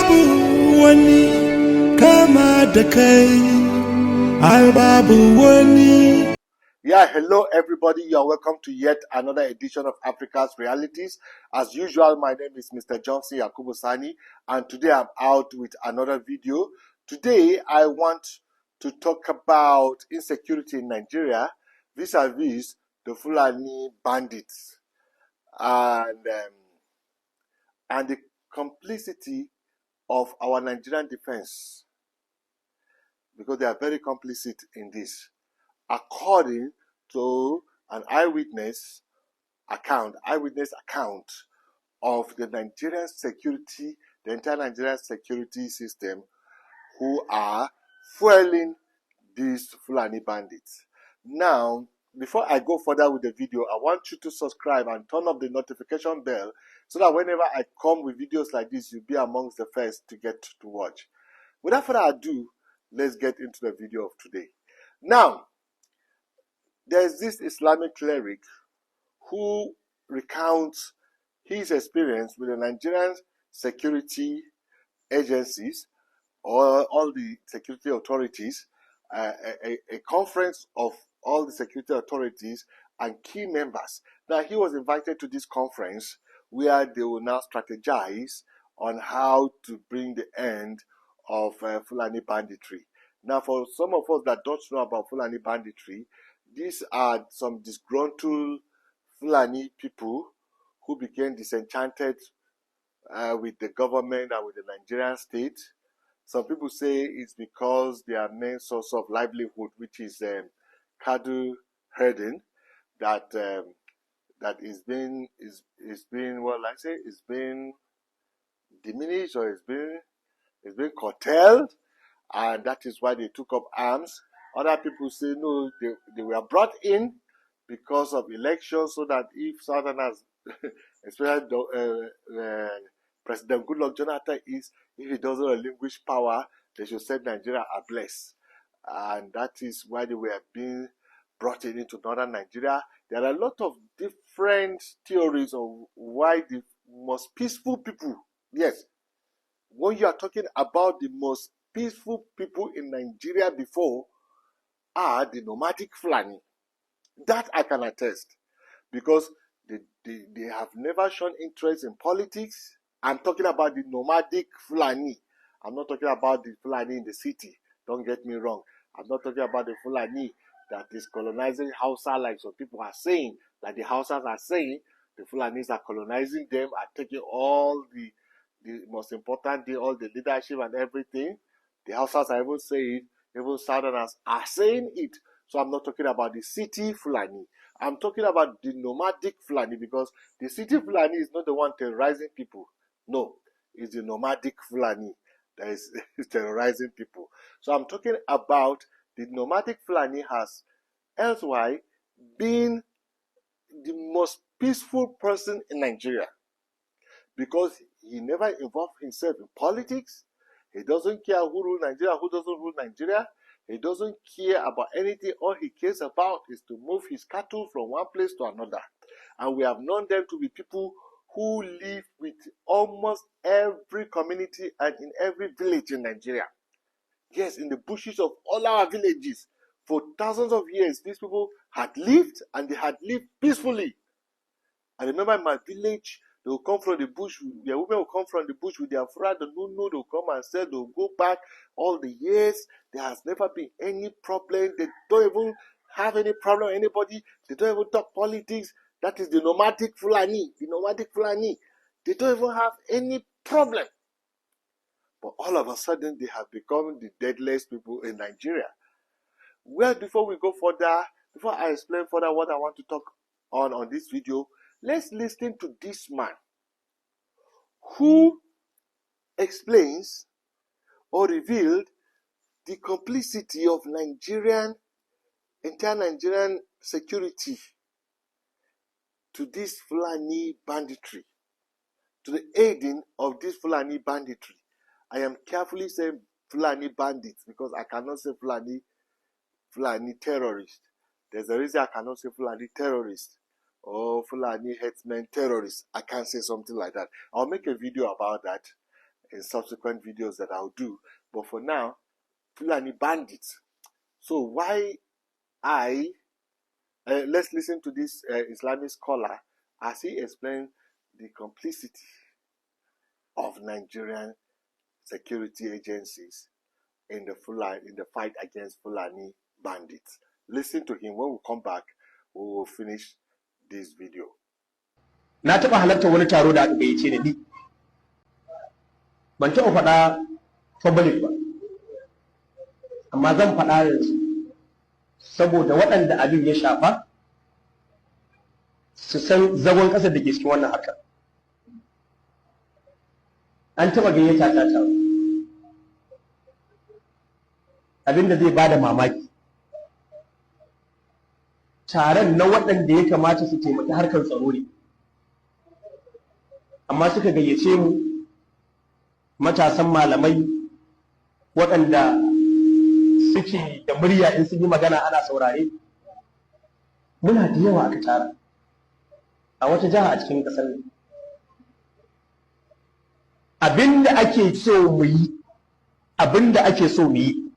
babu wani kama da kai, ai babu wani. Yeah, hello everybody. You're welcome to yet another edition of Africa's Realities. As usual, my name is Mr. Johnson Yakubu Sani, and today I'm out with another video. Today, I want to talk about insecurity in Nigeria vis-a-vis the Fulani bandits and the complicity of our Nigerian defense, because they are very complicit in this. According to an eyewitness account of the Nigerian security, the entire Nigerian security system, who are fueling these Fulani bandits. Now, before I go further with the video, I want you to subscribe and turn up the notification bell so that whenever I come with videos like this, you'll be amongst the first to get to watch. Without further ado, let's get into the video of today. Now, there's this Islamic cleric who recounts his experience with the Nigerian security agencies, or all the security authorities, a conference of all the security authorities and key members. Now, he was invited to this conference where they will now strategize on how to bring the end of Fulani banditry. Now, for some of us that don't know about Fulani banditry, these are some disgruntled Fulani people who became disenchanted with the government and with the Nigerian state. Some people say it's because their main source of livelihood, which is cattle herding, that is being diminished, or it's been curtailed, and that is why they took up arms. Other people say no, they were brought in because of elections, so that if Southerners, especially President Goodluck Jonathan, if he doesn't relinquish power, they should set Nigeria ablaze. And that is why they were being brought into northern Nigeria. There are a lot of different theories of why the most peaceful people, yes, when you are talking about the most peaceful people in Nigeria before, are the nomadic Fulani. That I can attest, because they have never shown interest in politics. I'm talking about the nomadic Fulani. I'm not talking about the Fulani in the city. Don't get me wrong. I'm not talking about the Fulani that is colonizing Hausa, like some people are saying, like the Hausas are saying. The Fulanis are colonizing them, are taking all the most important thing, all the leadership and everything. The Hausas are even saying, even Southerners are saying it. So I'm not talking about the city Fulani. I'm talking about the nomadic Fulani, because the city Fulani is not the one terrorizing people. No, it's the nomadic Fulani that is terrorizing people. So I'm talking about the nomadic Fulani has elsewhere been the most peaceful person in Nigeria, because he never involved himself in politics. He doesn't care who rules Nigeria, who doesn't rule Nigeria. He doesn't care about anything. All he cares about is to move his cattle from one place to another. And we have known them to be people who live with almost every community and in every village in Nigeria. Yes, in the bushes of all our villages. For thousands of years, these people had lived, and they had lived peacefully. I remember in my village, they will come from the bush, their women will come from the bush with their friend, they don't know, they'll come and say, they'll go back all the years. There has never been any problem. They don't even have any problem with anybody. They don't even talk politics. That is the nomadic Fulani. The nomadic Fulani. They don't even have any problem. But all of a sudden, they have become the deadliest people in Nigeria. Well, before we go further, before I explain further what I want to talk on this video, let's listen to this man who explains or revealed the complicity of entire Nigerian security to this Fulani banditry, to the aiding of this Fulani banditry. I am carefully saying Fulani bandits, because I cannot say Fulani terrorists. There's a reason I cannot say Fulani terrorists or Fulani headsmen terrorists. I can't say something like that. I'll make a video about that in subsequent videos that I'll do. But for now, Fulani bandits. So why let's listen to this Islamic scholar as he explains the complicity of Nigerian security agencies in the fight against Fulani bandits. Listen to him. When we come back, we will finish this video. Na taɓa halarta wani taro da aka gayyace ni. Ban taɓa faɗa public ba. Amma zan faɗa yanzu saboda waɗanda abin ya shafa su san zagon ƙasar da ke cikin wannan harkar. An taɓa gayyata ta taro. Abin da zai bada mamaki. Taron na waɗanda ya kamata su taimaki harkar tsaro ne. Amma suka gayyace mu matasan malamai waɗanda suke da murya in sun yi magana ana saurare. Muna da yawa aka tara a wata jiha a cikin ƙasar nan. Abinda ake so mu yi, abinda ake so mu yi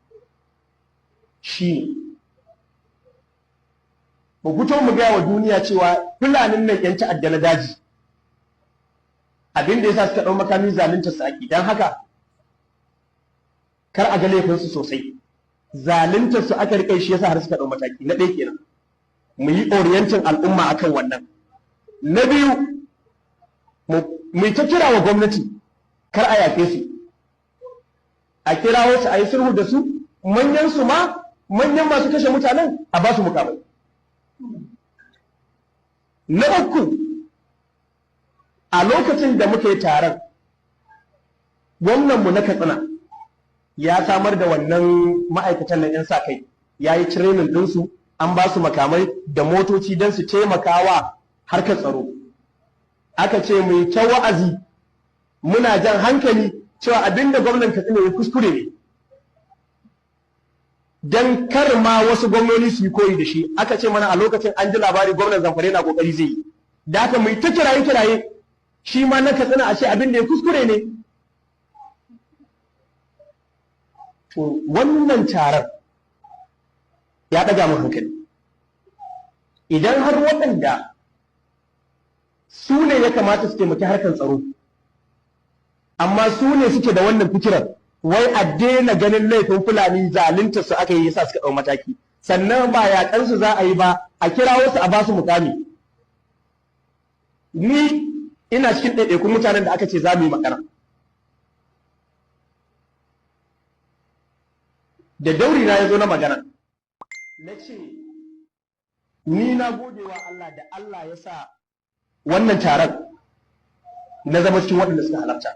shi mu fito mu gaya wa duniya cewa Fulanin nan 'yan ta'adda na daji. Abinda yasa suka ɗau makami zalunta su ake, don haka kar a ga laifinsu sosai. Zalunta su aka riƙe shi yasa har suka ɗau mataki. Na ɗaya kenan, mu yi orientin al'umma akan wannan. Na biyu, mu ta kira wa gwamnati kar a yaƙe su, a kira wasu a yi sulhu da su, manyan su ma manyan masu kashe mutanen a ba su mukamai. Na uku, a lokacin da muka yi taron, gwamnanmu na Katsina ya samar da wannan ma'aikatan na 'yan sa kai, ya yi training ɗinsu, an ba su makamai da motoci don su taimaka wa harkar tsaro. Aka ce mu yi ta wa'azi muna jan hankali cewa abinda gwamnan Katsina ya kuskure ne, don kar ma wasu gwamnoni su yi koyi da shi. Aka ce mana a lokacin an ji labari gwamnan Zamfara na kokari zai yi, da haka mu yi ta kiraye shi ma na Katsina a ce abin da ya kuskure ne. To wannan taron ya ɗaga mu hankali. Idan har waɗanda su ne ya kamata su taimaki harkar tsaro, amma su ne suke da wannan fikirar, wai a daina ganin laifin Fulani zalunta su aka yi yasa suka ɗau mataki, sannan ba yaƙansu za a yi ba, a kira wasu a ba su mukami. Ni ina cikin ɗaiɗaikun mutanen da aka ce za mu yi magana. Da dauri na ya zo na magana, na ce ni na gode wa Allah da Allah ya sa wannan taron na zama cikin waɗanda suka halarta.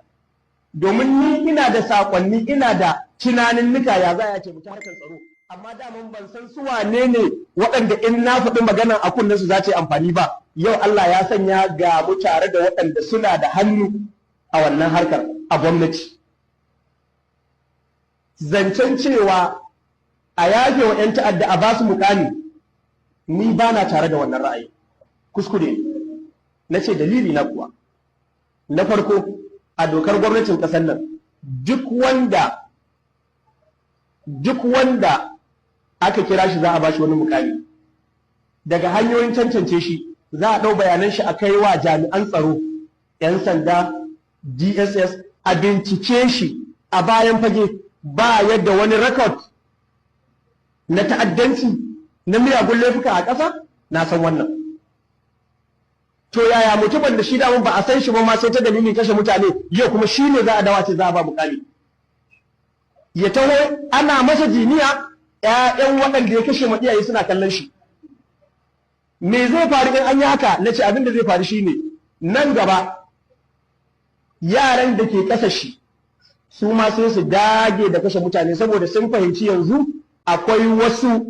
Domin ni ina da saƙonni, ina da tunanin nika ya za a ce mutum harkar tsaro, amma daman ban san su wane ne waɗanda in na faɗi maganan a kunnen su za ta yi amfani ba. Yau Allah ya sanya ga mu tare da waɗanda suna da hannu a wannan harkar a gwamnati. Zancen cewa a yafe wa 'yan ta'adda a ba su mukami, ni ba na tare da wannan ra'ayi, kuskure. Na ce dalili na kuwa, na farko a dokar gwamnatin ƙasar nan, duk wanda aka kira shi za a ba shi wani mukami, daga hanyoyin cancance shi za a ɗau bayanan shi a kai wa jami'an tsaro, 'yan sanda, DSS, a bincike shi a bayan fage ba yadda wani rekod na ta'addanci na miyagun laifuka a ƙasa. Na san wannan. To yaya mutumin da shi damun ba a san shi ba ma sai ta dalilin kashe mutane, yau kuma shi ne za a dawace za a ba mukami? Ya taho ana masa jiniya, 'ya'yan waɗanda ya kashe ma iyaye suna kallon shi. Me zai faru in an yi haka? Na ce abin da zai faru shine nan gaba yaran da ke ƙasa shi su ma sai su dage da kashe mutane, saboda sun fahimci yanzu akwai wasu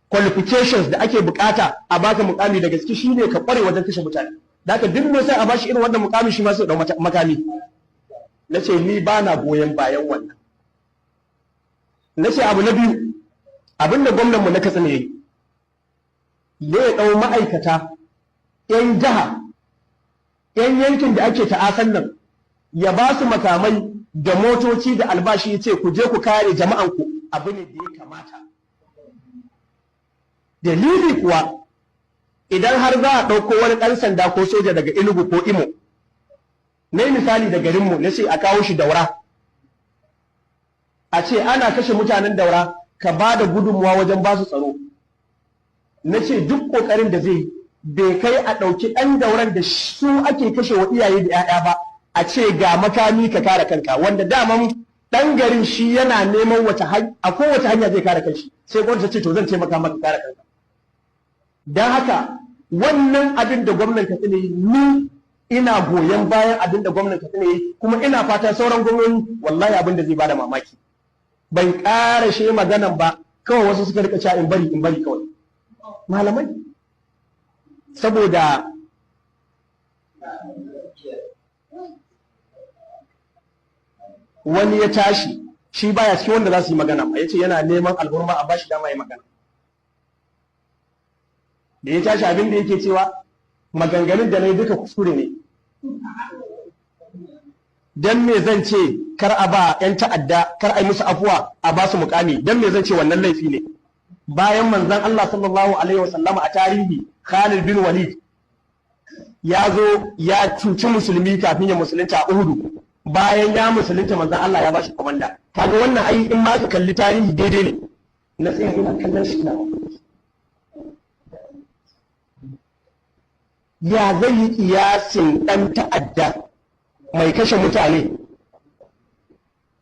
qualifications da ake bukata a baka mukami da gaske shine ka kware wajen kashe mutane. Da haka duk mai sai a bashi irin wannan mukami shi ma sai dau makami. Na ce ni ba na goyon bayan wannan. Na ce abu na biyu, abinda gwamnanmu na Katsina yayi, ya ɗau ma'aikata 'yan jiha, 'yan yankin da ake ta'asan nan, ya ba su makamai da motoci da albashi ya ce ku je ku kare jama'anku abu ne da ya kamata. Dalili kuwa idan har za a ɗauko wani ɗan sanda ko soja daga Enugu ko Imo, na misali da garinmu na ce a kawo shi Daura, a ce ana kashe mutanen Daura ka ba da gudunmuwa wajen ba su tsaro, na ce duk ƙoƙarin da zai bai kai a ɗauki ɗan Dauran da su ake kashe wa iyaye da 'ya'ya ba, a ce ga makami ka kare kanka, wanda daman ɗan garin shi yana neman a kowace hanya zai kare kanshi, sai gwamnati ta ce to zan taimaka maka kare kanka. Don haka wannan abin da gwamnan Katsina yi, ni ina goyon bayan abin da gwamnan Katsina yi, kuma ina fata sauran gwamnoni wallahi abin da zai bada mamaki. Ban ƙara shi maganan ba, kawai wasu suka rika cewa in bari kawai. Malamai, saboda wani ya tashi shi baya cikin wanda za su yi magana ba, ya ce yana neman alhurma a bashi dama ya magana. Da ya tashi abin da yake cewa maganganun da na yi duka kuskure ne. Dan me zan ce kar a ba 'yan ta'adda, kar a yi musu afuwa a ba su mukami, dan me zan ce wannan laifi ne. Bayan manzon Allah sallallahu alaihi wasallama a tarihi Khalid bin Walid ya zo ya cuci musulmi kafin ya musulunta a Uhudu. Bayan ya musulunta manzon Allah ya ba shi komanda. Kaga wannan ai in ma ka kalli tarihi daidai ne. Na tsaya ina kallon shi na. Ya zai yi kiyasin ɗan ta'adda mai kashe mutane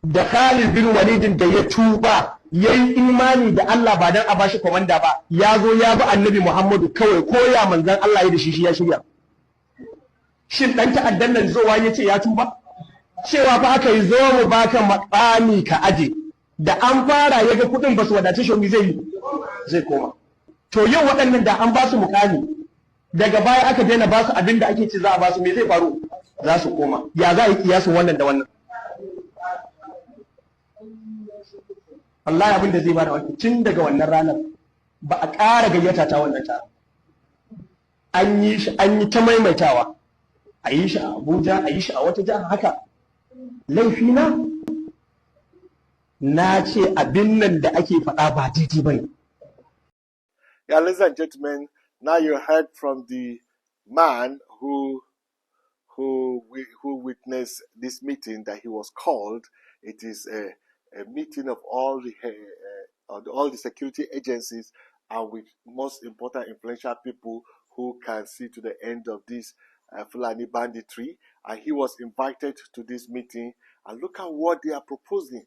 da Khalid bin Walidin da ya tuba ya yi imani da Allah ba don a bashi komanda ba, ya zo ya bi annabi Muhammadu kawai koya manzan Allah ya da shi ya shirya. Shin ɗan ta'addan nan zowa ya ce ya tuba? Cewa fa aka yi zo mu baka makami ka aje, da an fara ya ga kuɗin ba su wadace shi zai koma. To yau waɗannan da an ba su mukami, daga baya aka daina ba su abin da ake ce za a ba su, me zai faru? Za su koma. Ya za a yi kiyasin wannan da wannan? Allah abin da zai bada wani tun daga wannan ranar ba a ƙara gayyata ta wannan taron. An yi ta maimaitawa, a yi shi a Abuja, a yi shi a wata jihar haka. Laifina na ce abin nan da ake faɗa ba daidai ba ne. Yeah, ladies and gentlemen, now you heard from the man who witnessed this meeting that he was called. It is a meeting of all the security agencies and with most important influential people who can see to the end of this Fulani banditry. And he was invited to this meeting. And look at what they are proposing.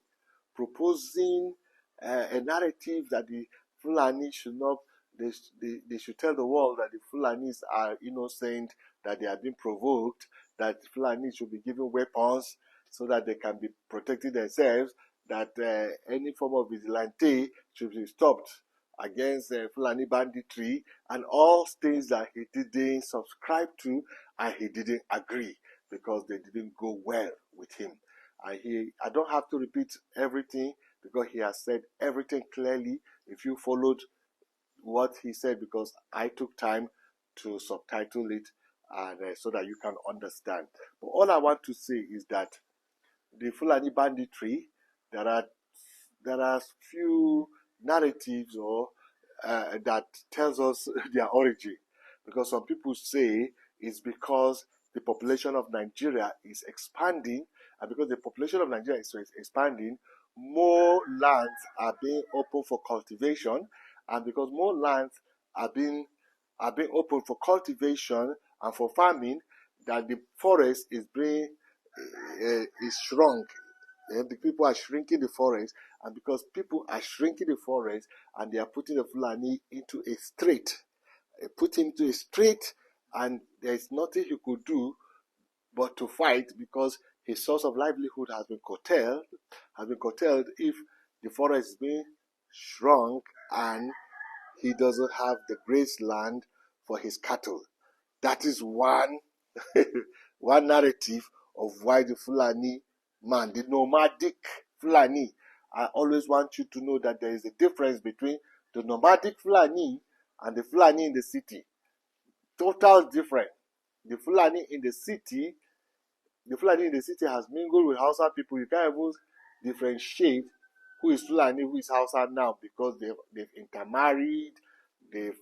Proposing a narrative that the Fulani should not. They should tell the world that the Fulanis are innocent, that they are being provoked, that the Fulanis should be given weapons so that they can be protecting themselves, that any form of vigilante should be stopped against Fulani banditry, and all things that he didn't subscribe to and he didn't agree because they didn't go well with him. And I don't have to repeat everything because he has said everything clearly if you followed what he said, because I took time to subtitle it and so that you can understand. But all I want to say is that the Fulani banditry, there are few narratives or that tells us their origin, because some people say it's because the population of Nigeria is expanding, and because the population of Nigeria is expanding, more lands are being open for cultivation. And because more lands are being open for cultivation and for farming, that the forest is shrunk. The people are shrinking the forest, and because people are shrinking the forest, and they are putting the Fulani into a strait, and there is nothing he could do but to fight, because his source of livelihood has been curtailed if the forest is being shrunk and he doesn't have the grazed land for his cattle. That is one narrative of why the Fulani man, the nomadic Fulani. I always want you to know that there is a difference between the nomadic Fulani and the Fulani in the city. Total different. The Fulani in the city the Fulani in the city has mingled with Hausa people. You can't even differentiate who is Fulani, who is Hausa now, because they've intermarried, they've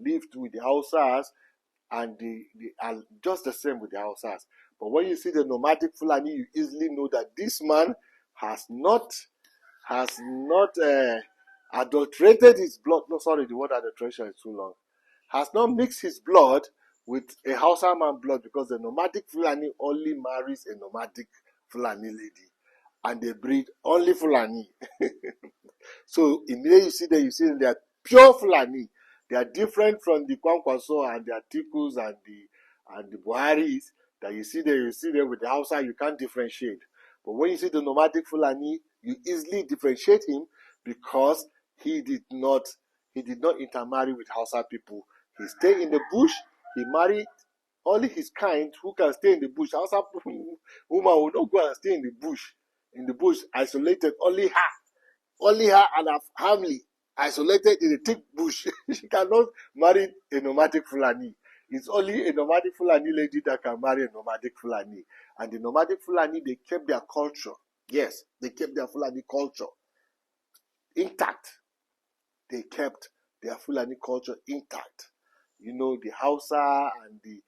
lived with the Hausas, and they are just the same with the Hausas. But when you see the nomadic Fulani, you easily know that this man has not adulterated his blood. No, sorry, the word adulteration is too long. Has not mixed his blood with a Hausa man blood, because the nomadic Fulani only marries a nomadic Fulani lady, and they breed only Fulani. So immediately you see they are pure Fulani. They are different from the Kwankwaso and the Atikus and the Buharis that you see there with the Hausa. You can't differentiate. But when you see the nomadic Fulani, you easily differentiate him, because he did not intermarry with Hausa people. He stayed in the bush. He married only his kind who can stay in the bush. Hausa woman will not go and stay in the bush, isolated. Only her and her family isolated in a thick bush. She cannot marry a nomadic Fulani. It's only a nomadic Fulani lady that can marry a nomadic Fulani. And the nomadic Fulani, they kept their culture. Yes, they kept their Fulani culture intact. They kept their Fulani culture intact. You know, the Hausa and the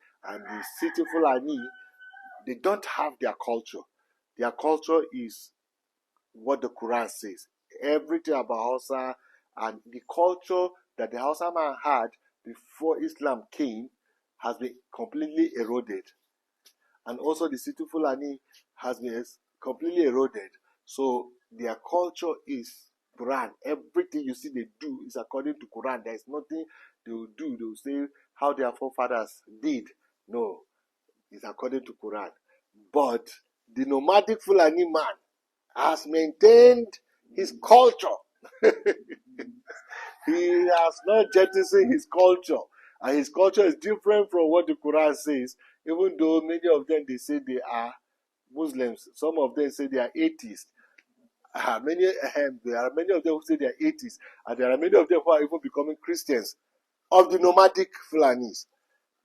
city Fulani, they don't have their culture. Their culture is what the Quran says. Everything about Hausa and the culture that the Hausa man had before Islam came has been completely eroded. And also the city Fulani has been completely eroded. So their culture is Quran. Everything you see they do is according to Quran. There is nothing they will do. They will say how their forefathers did. No, it's according to Quran. But the nomadic Fulani man has maintained his culture. He has not jettisoned his culture. And his culture is different from what the Quran says, even though many of them, they say they are Muslims. Some of them say they are atheists. There are many of them who say they are atheists. And there are many of them who are even becoming Christians of the nomadic Fulanis.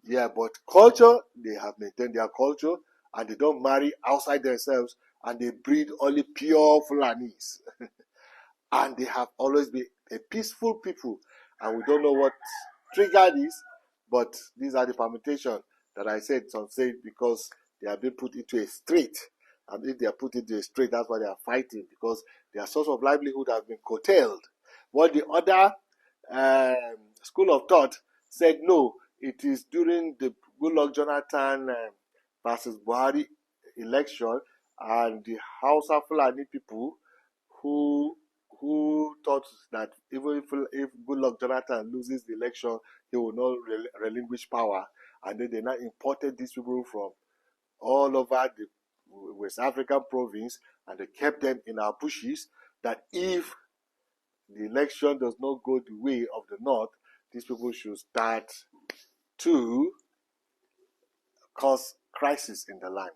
Yeah, but culture, they have maintained their culture, and they don't marry outside themselves, and they breed only pure Fulanis. And they have always been a peaceful people, and we don't know what triggered this, but these are the permutations that I said. Some say because they have been put into a strait, and if they are put into a strait, that's why they are fighting, because their source of livelihood has been curtailed. What the other school of thought said, no, it is during the Goodluck Jonathan versus Buhari election, and the Hausa Fulani people who thought that even if Goodluck Jonathan loses the election, he will not relinquish power. And then they now imported these people from all over the West African province, and they kept them in our bushes, that if the election does not go the way of the North, these people should start to cause crisis in the land.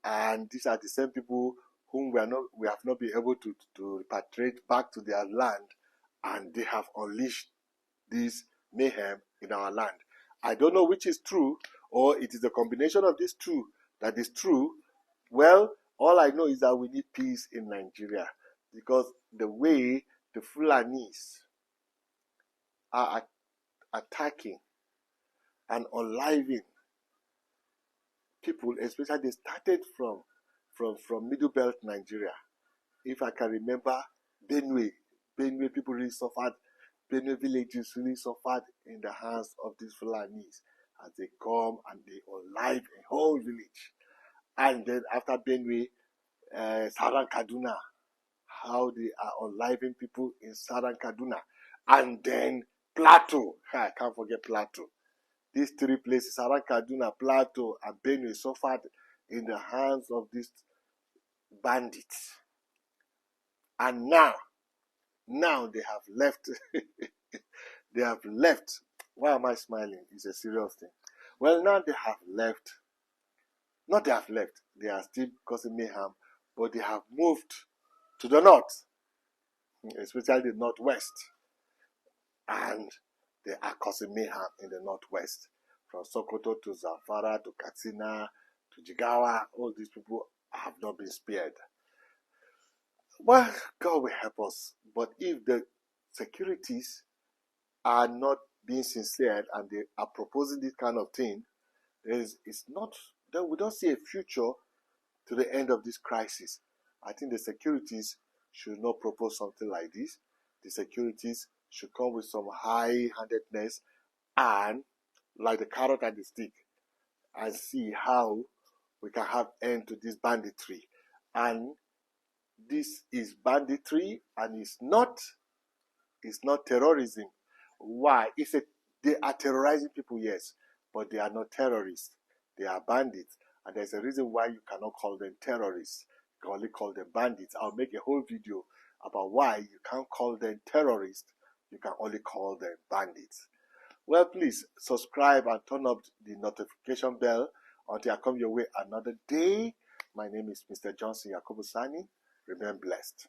And these are the same people whom we have not been able to repatriate back to their land, and they have unleashed this mayhem in our land. I don't know which is true, or it is a combination of these two that is true. Well, all I know is that we need peace in Nigeria, because the way the Fulanis are attacking and unliving people, especially they started from Middle Belt Nigeria. If I can remember, Benue people really suffered. Benue villages really suffered in the hands of these Fulanis, as they come and they unlive a whole village. And then after Benue, Southern Kaduna, how they are unliving people in Southern Kaduna. And then Plateau, I can't forget Plateau. These three places, Southern Kaduna, Plateau, and Benue, suffered in the hands of these bandits. And now they have left. They have left. Why am I smiling? It's a serious thing. Well, now they have left. Not they have left. They are still causing mayhem, but they have moved to the north, especially the northwest. And they are causing mayhem in the northwest, from Sokoto to Zamfara to Katsina to Jigawa, all these people have not been spared. Well, God will help us. But if the securities are not being sincere and they are proposing this kind of thing, then we don't see a future to the end of this crisis. I think the securities should not propose something like this. The securities should come with some high-handedness and like the carrot and the stick and see how we can have end to this banditry. And this is banditry and it's not terrorism. Why? They are terrorizing people, yes, but they are not terrorists. They are bandits. And there's a reason why you cannot call them terrorists. You can only call them bandits. I'll make a whole video about why you can't call them terrorists. You can only call them bandits. Well, please subscribe and turn up the notification bell until I come your way another day. My name is Mr. Johnson Yakobusani. Remain blessed.